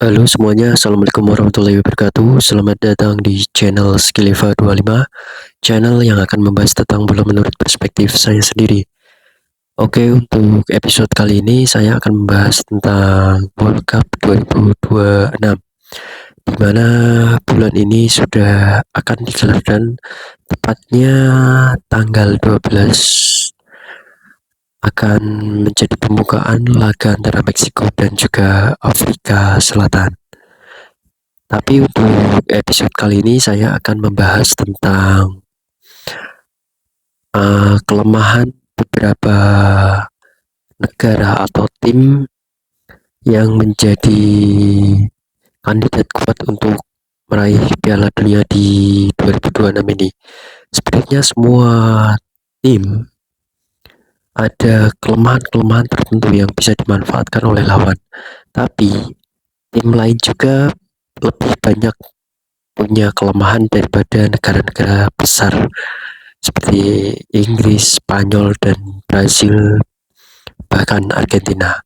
Halo semuanya, Assalamualaikum warahmatullahi wabarakatuh. Selamat datang di channel Skilliva 25, channel yang akan membahas tentang bola menurut perspektif saya sendiri. Oke, untuk episode kali ini saya akan membahas tentang World Cup 2026, di mana bulan ini sudah akan digelar dan tepatnya tanggal 12 akan menjadi pembukaan laga antara Meksiko dan juga Afrika Selatan. Tapi untuk episode kali ini saya akan membahas tentang kelemahan beberapa negara atau tim yang menjadi kandidat kuat untuk meraih Piala Dunia di 2026 ini. Sebenarnya semua tim ada kelemahan-kelemahan tertentu yang bisa dimanfaatkan oleh lawan. Tapi tim lain juga lebih banyak punya kelemahan daripada negara-negara besar seperti Inggris, Spanyol, dan Brazil, bahkan Argentina.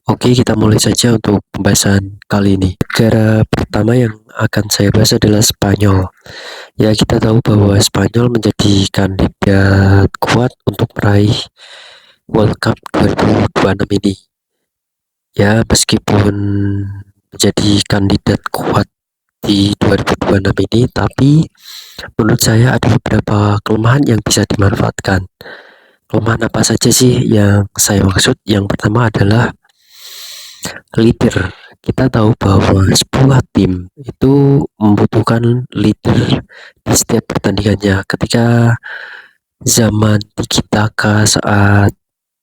Oke, kita mulai saja untuk pembahasan kali ini. Negara pertama yang akan saya bahas adalah Spanyol. Ya, kita tahu bahwa Spanyol menjadi kandidat kuat untuk meraih World Cup 2026 ini. Ya, meskipun menjadi kandidat kuat di 2026 ini, tapi menurut saya ada beberapa kelemahan yang bisa dimanfaatkan. Kelemahan apa saja sih yang saya maksud? Yang pertama adalah leader. Kita tahu bahwa sebuah tim itu membutuhkan leader di setiap pertandingannya. Ketika zaman Tiki Taka saat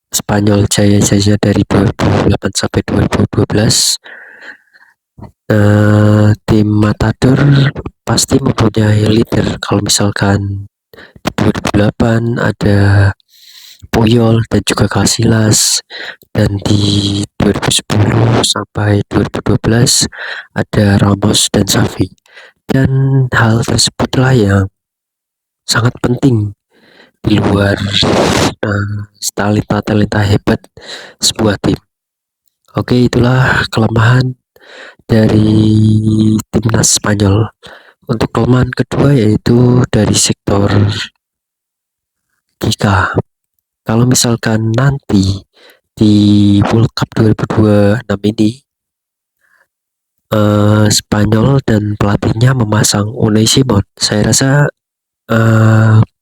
Spanyol jaya-jaya dari 2008 sampai 2012, tim Matador pasti mempunyai leader. Kalau misalkan di 2008 ada Puyol dan juga Casillas, dan di 2010 sampai 2012 ada Ramos dan Xavi. Dan hal tersebutlah yang sangat penting di luar talenta-talenta hebat sebuah tim. Oke, itulah kelemahan dari timnas Spanyol. Untuk kelemahan kedua yaitu dari sektor Giga. Kalau misalkan nanti di World Cup 2026 ini Spanyol dan pelatihnya memasang Unai Simon, saya rasa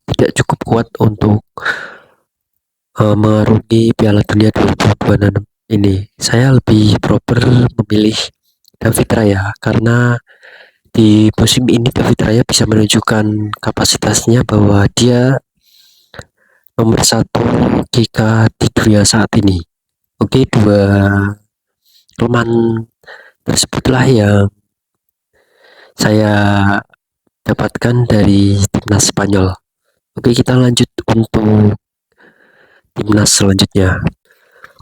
tidak cukup kuat untuk mengarungi Piala Dunia 2026 ini. Saya lebih proper memilih David Raya karena di musim ini David Raya bisa menunjukkan kapasitasnya bahwa dia nomor satu GK di dunia saat ini. Oke, dua kelemahan tersebutlah yang saya dapatkan dari timnas Spanyol. Oke, kita lanjut untuk timnas selanjutnya.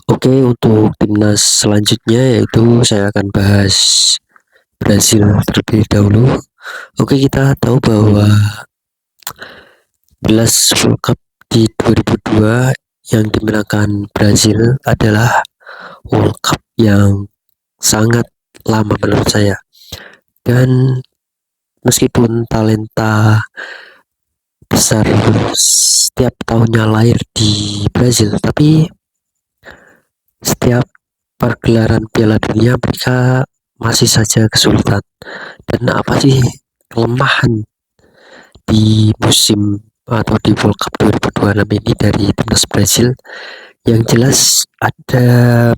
Oke, untuk timnas selanjutnya yaitu saya akan bahas Brazil terlebih dahulu. Oke, kita tahu bahwa gelas World Cup di 2002 yang dimenangkan Brazil adalah World Cup yang sangat lama menurut saya. Dan meskipun talenta besar setiap tahunnya lahir di Brazil, tapi setiap pergelaran Piala Dunia mereka masih saja kesulitan. Dan apa sih kelemahan di musim atau di World Cup 2026 ini dari timnas Brazil? Yang jelas ada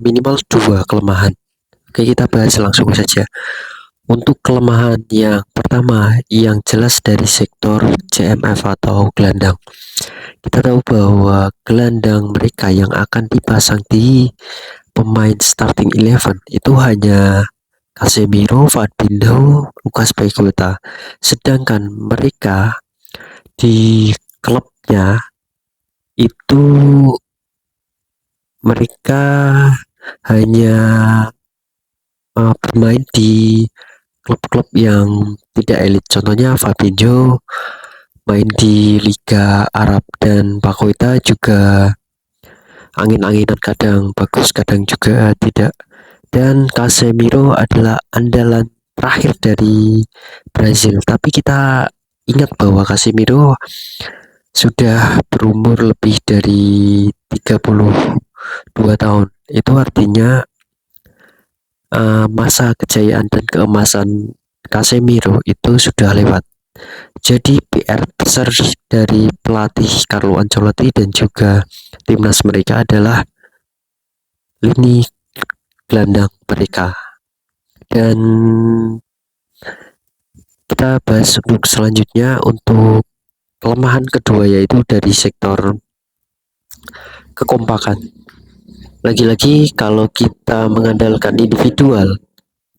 minimal dua kelemahan. Oke, kita bahas langsung saja. Untuk kelemahan yang pertama yang jelas dari sektor CMF atau gelandang. Kita tahu bahwa gelandang mereka yang akan dipasang di pemain starting 11 itu hanya Casemiro, Fabinho, Lucas Paqueta. Sedangkan mereka di klubnya itu mereka hanya bermain di klub-klub yang tidak elit. Contohnya Fabinho main di Liga Arab dan Paqueta juga angin-anginan, kadang bagus kadang juga tidak dan Casemiro adalah andalan terakhir dari Brazil. Tapi kita ingat bahwa Casemiro sudah berumur lebih dari 32 tahun. Itu artinya masa kejayaan dan keemasan Casemiro itu sudah lewat. Jadi PR besar dari pelatih Carlo Ancelotti dan juga timnas mereka adalah lini gelandang mereka. Dan kita bahas untuk selanjutnya untuk kelemahan kedua, yaitu dari sektor kekompakan. Lagi-lagi kalau kita mengandalkan individual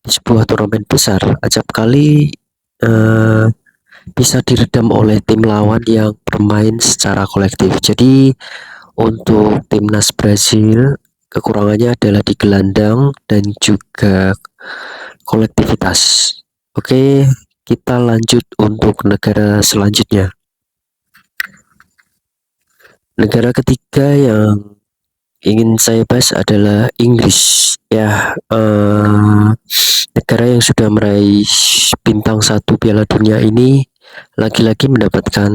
di sebuah turnamen besar, acap kali bisa diredam oleh tim lawan yang bermain secara kolektif. Jadi untuk timnas Brazil kekurangannya adalah di gelandang dan juga kolektivitas. Oke, kita lanjut untuk negara selanjutnya. Negara ketiga yang ingin saya bahas adalah Inggris. Ya, negara yang sudah meraih bintang 1 Piala Dunia ini lagi-lagi mendapatkan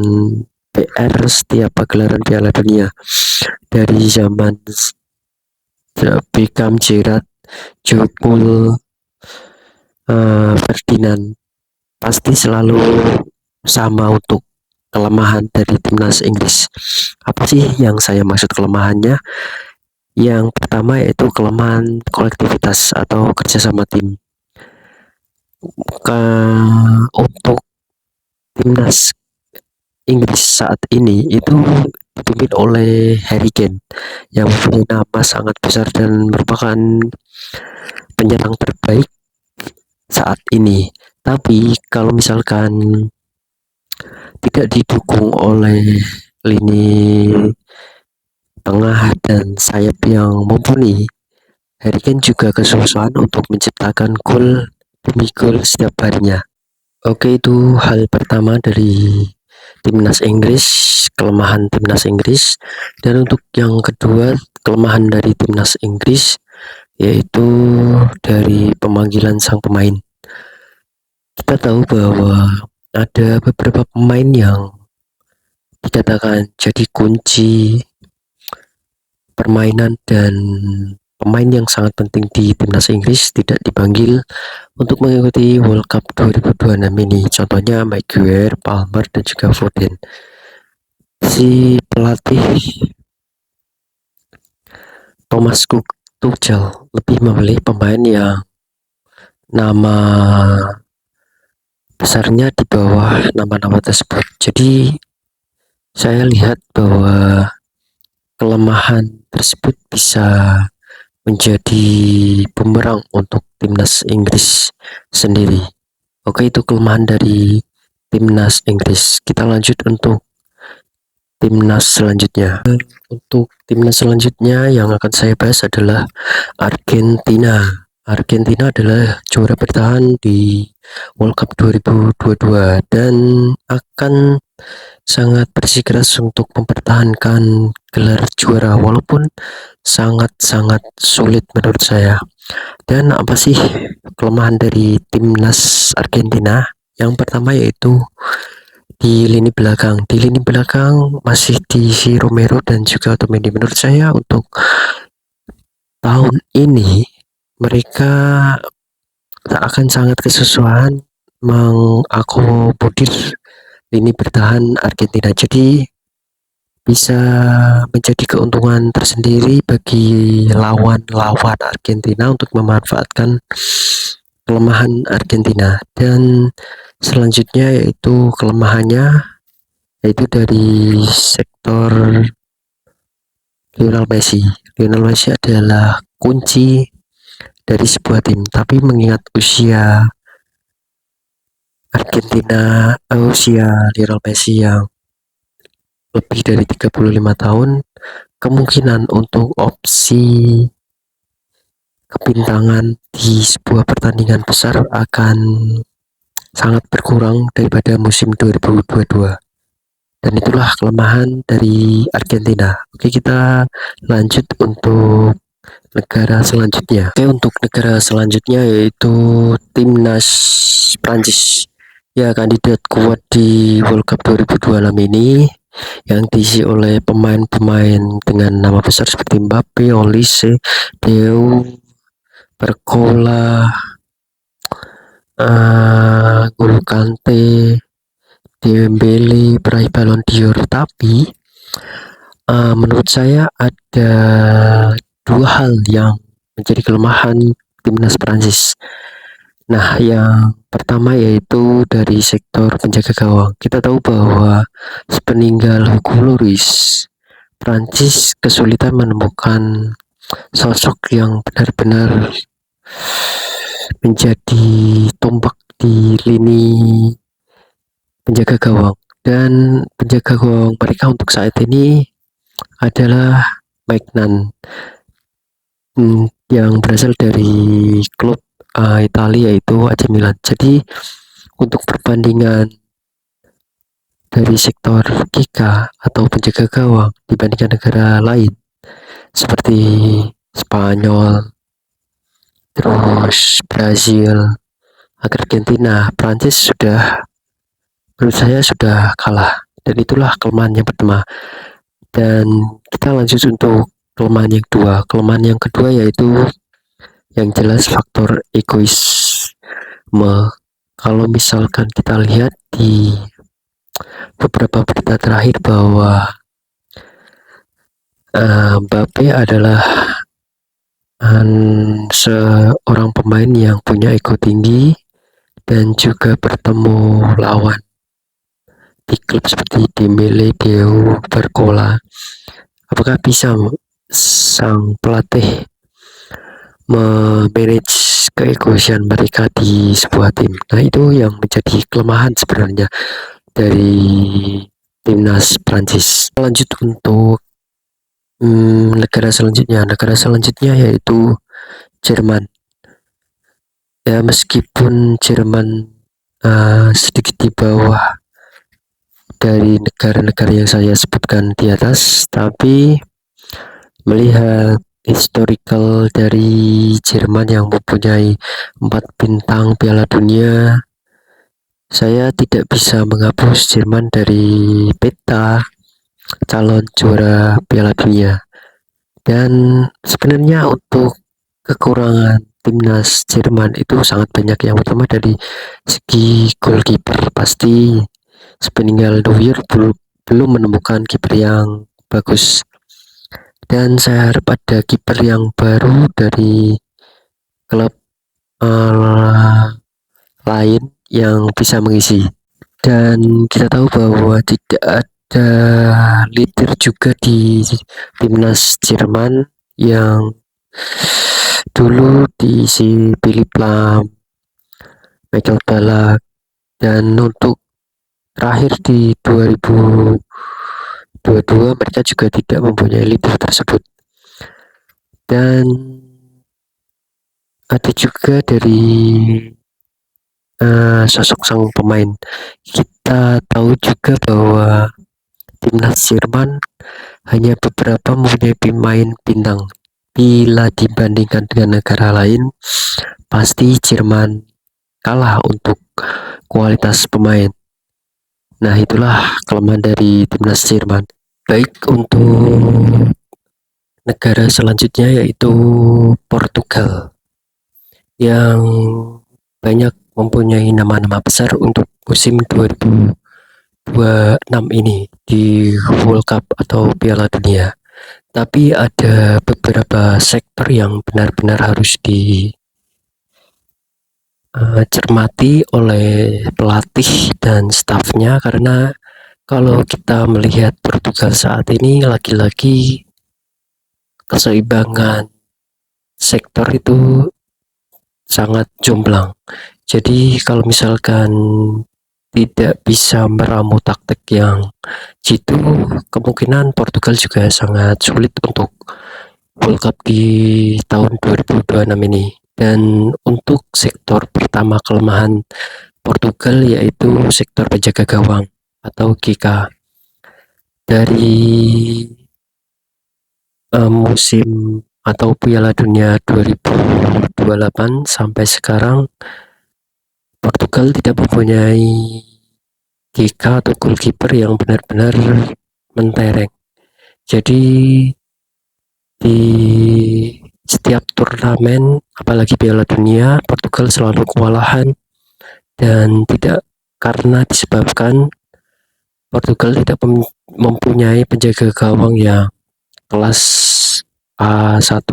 PR setiap pagelaran Piala Dunia. Dari zaman Beckham, Gerrard, Jokul, Ferdinand, pasti selalu sama untuk kelemahan dari timnas Inggris. Apa sih yang saya maksud kelemahannya? Yang pertama yaitu kelemahan kolektivitas atau kerjasama tim. Untuk timnas Inggris saat ini itu dipimpin oleh Harry Kane yang mempunyai nama sangat besar dan merupakan penyerang terbaik saat ini. Tapi kalau misalkan tidak didukung oleh lini tengah dan sayap yang mumpuni, Harry Kane juga kesusahan untuk menciptakan gol demi gol setiap harinya. Oke, itu hal pertama dari timnas Inggris, kelemahan timnas Inggris. Dan untuk yang kedua, kelemahan dari timnas Inggris yaitu dari pemanggilan sang pemain. Kita tahu bahwa ada beberapa pemain yang dikatakan jadi kunci permainan dan pemain yang sangat penting di timnas Inggris tidak dipanggil untuk mengikuti World Cup 2026 ini. Contohnya Maguire, Palmer, dan juga Foden. Si pelatih Thomas Tuchel lebih memilih pemain yang nama besarnya di bawah nama-nama tersebut. Jadi saya lihat bahwa kelemahan tersebut bisa menjadi bumerang untuk timnas Inggris sendiri. Oke, itu kelemahan dari timnas Inggris. Kita lanjut untuk timnas selanjutnya. Untuk timnas selanjutnya yang akan saya bahas adalah Argentina. Argentina adalah juara bertahan di World Cup 2022 dan akan sangat bersikeras untuk mempertahankan gelar juara walaupun sangat-sangat sulit menurut saya. Dan apa sih kelemahan dari timnas Argentina? Yang pertama yaitu di lini belakang. Di lini belakang masih diisi Romero dan juga Otamendi. Menurut saya untuk tahun ini mereka akan sangat kesusahan mengakomodir lini bertahan Argentina. Jadi bisa menjadi keuntungan tersendiri bagi lawan-lawan Argentina untuk memanfaatkan kelemahan Argentina. Dan selanjutnya yaitu kelemahannya yaitu dari sektor Lionel Messi. Lionel Messi adalah kunci dari sebuah tim, tapi mengingat usia Argentina, usia Lionel Messi yang lebih dari 35 tahun, kemungkinan untuk opsi kebintangan di sebuah pertandingan besar akan sangat berkurang daripada musim 2022. Dan itulah kelemahan dari Argentina. Oke, kita lanjut untuk negara selanjutnya. Oke, untuk negara selanjutnya yaitu timnas Prancis. Ya, kandidat kuat di World Cup 2026 ini yang diisi oleh pemain-pemain dengan nama besar seperti Mbappe, Olise, Theo, Barcola, N'Golo Kante, Dembele peraih Ballon d'Or. Tapi menurut saya ada dua hal yang menjadi kelemahan timnas Prancis. Nah, yang pertama yaitu dari sektor penjaga gawang. Kita tahu bahwa sepeninggal Hugo Lloris, Prancis kesulitan menemukan sosok yang benar-benar menjadi tombak di lini penjaga gawang. Dan penjaga gawang mereka untuk saat ini adalah Maignan, yang berasal dari klub Italia yaitu AC Milan. Jadi untuk perbandingan dari sektor Kika atau penjaga gawang dibandingkan negara lain seperti Spanyol, terus Brazil, Argentina, Prancis sudah menurut saya sudah kalah, dan itulah kelemahan yang pertama. Dan kita lanjut untuk kelemahan yang kedua. Kelemahan yang kedua yaitu yang jelas faktor egoisme. Kalau misalkan kita lihat di beberapa berita terakhir bahwa Mbappe adalah seorang pemain yang punya ego tinggi dan juga bertemu lawan di klub seperti Dembele, Theo, Barcola. Apakah bisa sang pelatih memanage keegoisan mereka di sebuah tim? Nah, itu yang menjadi kelemahan sebenarnya dari timnas Prancis. Lanjut untuk negara selanjutnya. Negara selanjutnya yaitu Jerman. Ya, meskipun Jerman sedikit di bawah dari negara-negara yang saya sebutkan di atas, tapi melihat historical dari Jerman yang mempunyai 4 bintang Piala Dunia, saya tidak bisa menghapus Jerman dari peta calon juara Piala Dunia. Dan sebenarnya untuk kekurangan timnas Jerman itu sangat banyak. Yang pertama dari segi goalkeeper, pasti sepeninggal Neuer belum menemukan kiper yang bagus, dan saya harap ada kiper yang baru dari klub lain yang bisa mengisi. Dan kita tahu bahwa tidak ada leader juga di timnas Jerman yang dulu diisi Philipp Lahm, Michael Ballack, dan untuk terakhir di 2022 mereka juga tidak mempunyai leader tersebut. Dan ada juga dari sosok sang pemain. Kita tahu juga bahwa timnas Jerman hanya beberapa mempunyai pemain bintang. Bila dibandingkan dengan negara lain, pasti Jerman kalah untuk kualitas pemain. Nah, itulah kelemahan dari timnas Jerman. Baik, untuk negara selanjutnya yaitu Portugal, yang banyak mempunyai nama-nama besar untuk musim 2026 ini di World Cup atau Piala Dunia. Tapi ada beberapa sektor yang benar-benar harus dicermati oleh pelatih dan stafnya, karena kalau kita melihat Portugal saat ini lagi-lagi keseimbangan sektor itu sangat jomplang. Jadi kalau misalkan tidak bisa meramu taktik yang jitu, kemungkinan Portugal juga sangat sulit untuk World Cup di tahun 2026 ini. Dan untuk sektor pertama kelemahan Portugal yaitu sektor penjaga gawang atau GK. Dari musim atau Piala Dunia 2028 sampai sekarang Portugal tidak mempunyai GK atau goalkeeper yang benar-benar mentereng. Jadi di setiap turnamen, apalagi Piala Dunia, Portugal selalu kewalahan dan tidak karena disebabkan Portugal tidak mempunyai penjaga gawang yang kelas A1.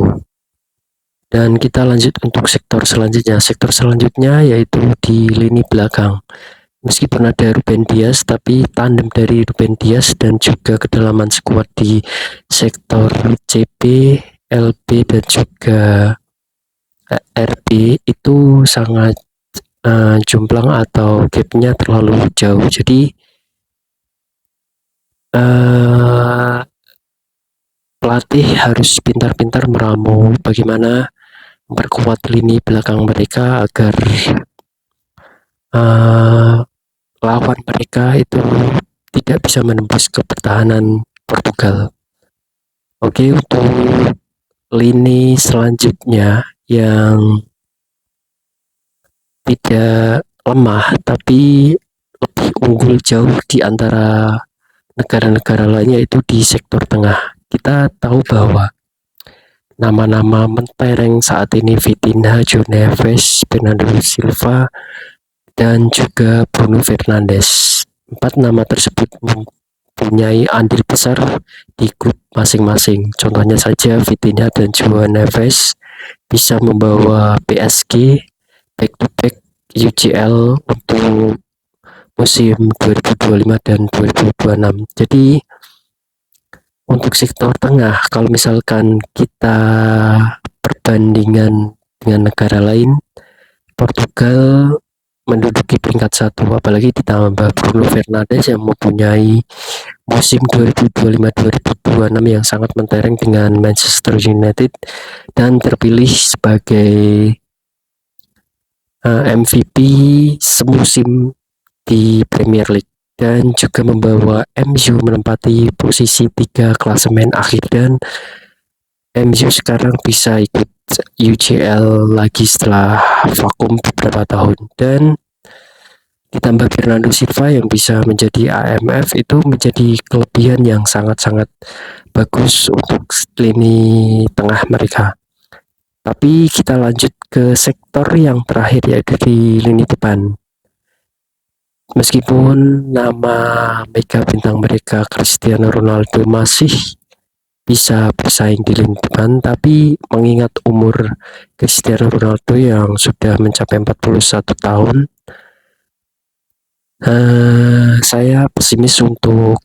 Dan kita lanjut untuk sektor selanjutnya. Sektor selanjutnya yaitu di lini belakang. Meskipun ada Ruben Dias, tapi tandem dari Ruben Dias dan juga kedalaman skuad di sektor CB, LB dan juga RB itu sangat jomplang atau gapnya terlalu jauh. Jadi pelatih harus pintar-pintar meramu bagaimana memperkuat lini belakang mereka agar lawan mereka itu tidak bisa menembus ke pertahanan Portugal. Oke, untuk lini selanjutnya yang tidak lemah tapi lebih unggul jauh di antara negara-negara lainnya itu di sektor tengah. Kita tahu bahwa nama-nama mentereng saat ini Vitinha, João Neves, Bernardo Silva, dan juga Bruno Fernandes. 4 nama tersebut mempunyai andil besar di klub masing-masing. Contohnya saja Vitinha dan João Neves bisa membawa PSG back-to-back UCL untuk musim 2025 dan 2026. Jadi untuk sektor tengah, kalau misalkan kita perbandingan dengan negara lain, Portugal menduduki peringkat 1, apalagi ditambah Bruno Fernandes yang mempunyai musim 2025-2026 yang sangat mentereng dengan Manchester United dan terpilih sebagai MVP semusim di Premier League dan juga membawa MU menempati posisi 3 klasemen akhir dan MU sekarang bisa ikut UCL lagi setelah vakum beberapa tahun. Dan ditambah Bernardo Silva yang bisa menjadi AMF itu menjadi kelebihan yang sangat-sangat bagus untuk lini tengah mereka. Tapi kita lanjut ke sektor yang terakhir yaitu di lini depan. Meskipun nama mega bintang mereka Cristiano Ronaldo masih bisa bersaing di lini depan, tapi mengingat umur Cristiano Ronaldo yang sudah mencapai 41 tahun, saya pesimis untuk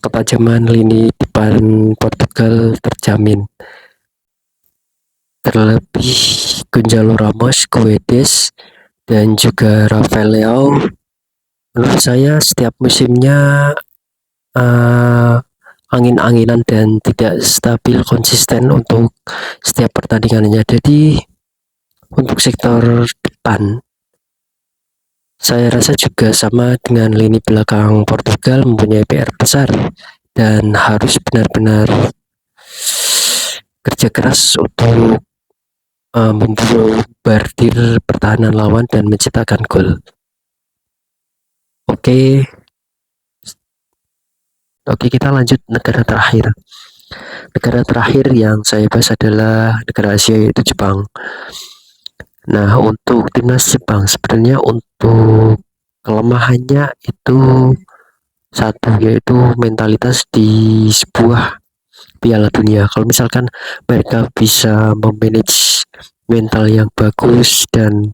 ketajaman lini depan Portugal terjamin. Terlebih Gonzalo Ramos, Guedes, dan juga Rafael Leao, menurut saya setiap musimnya angin-anginan dan tidak stabil konsisten untuk setiap pertandingannya. Jadi untuk sektor depan saya rasa juga sama dengan lini belakang Portugal, mempunyai PR besar dan harus benar-benar kerja keras untuk membombardir pertahanan lawan dan menciptakan gol. Oke, kita lanjut negara terakhir. Negara terakhir yang saya bahas adalah negara Asia, yaitu Jepang. Nah, untuk timnas Jepang sebenarnya untuk kelemahannya itu satu, yaitu mentalitas di sebuah Piala Dunia. Kalau misalkan mereka bisa memanage mental yang bagus dan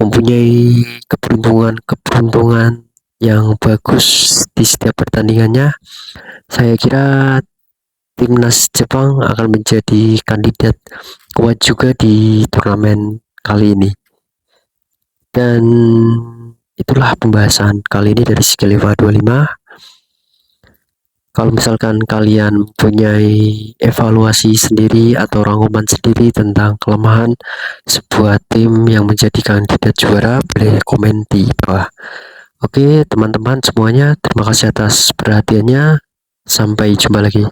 mempunyai keberuntungan yang bagus di setiap pertandingannya, saya kira timnas Jepang akan menjadi kandidat kuat juga di turnamen kali ini. Dan itulah pembahasan kali ini dari Skillify 25. Kalau misalkan kalian mempunyai evaluasi sendiri atau rangkuman sendiri tentang kelemahan sebuah tim yang menjadi kandidat juara, boleh komen di bawah. Oke teman-teman semuanya, terima kasih atas perhatiannya. Sampai jumpa lagi.